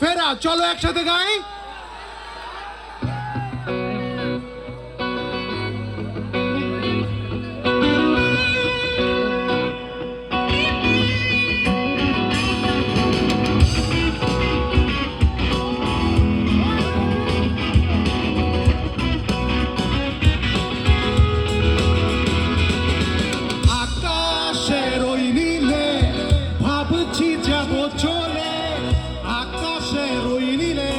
ফেরা, চলো একসাথে গাই। আকাশের ওই নীলে ভাবছি যাব চলে, আকাশের ওই নীলে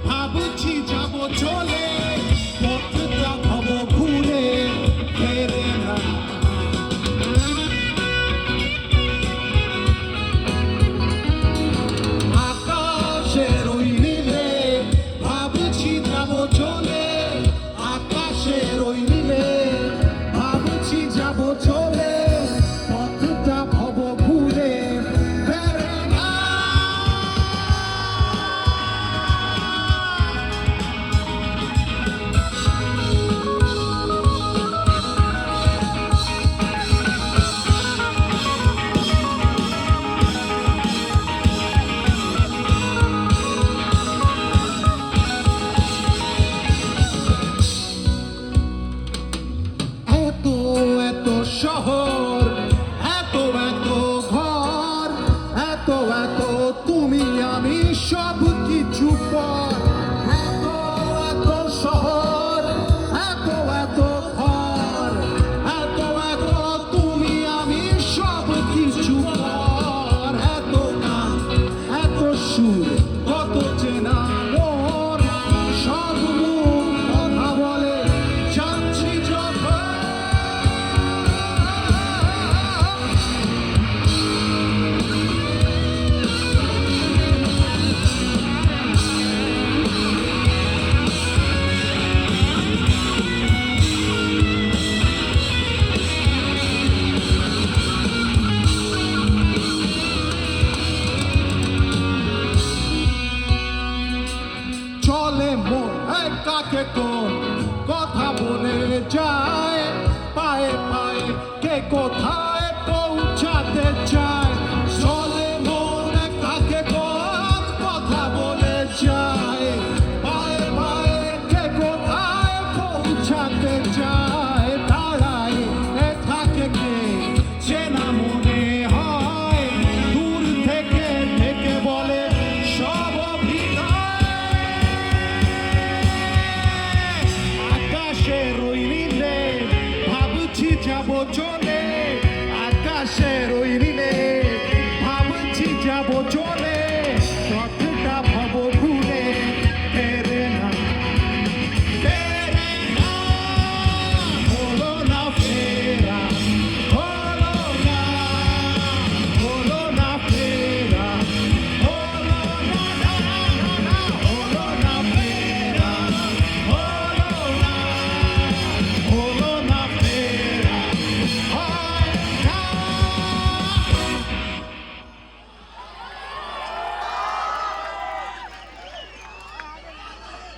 ভাবছি যাব চলে, পথটা ভব ঘুরে ফেরে না। আকাশের ওই নীলে ভাবছি যাব চলে, আকাশের ওই নীলে ভাবছি যাব চলে, পথটা ভব ঘুরে ফেরে না। এত এত শহর, এত এত ঘর, এত এত তুমি আমি সব কিছু পর। এত এত শহর, এত এত ঘর, এত এত তুমি আমি সব কিছু পর। এত গান, এত সুর, কত চেনা মোর, সব মুখ কথা বলে যাচ্ছি যখন। চলে মন কাকে কোন কথা বলে যা,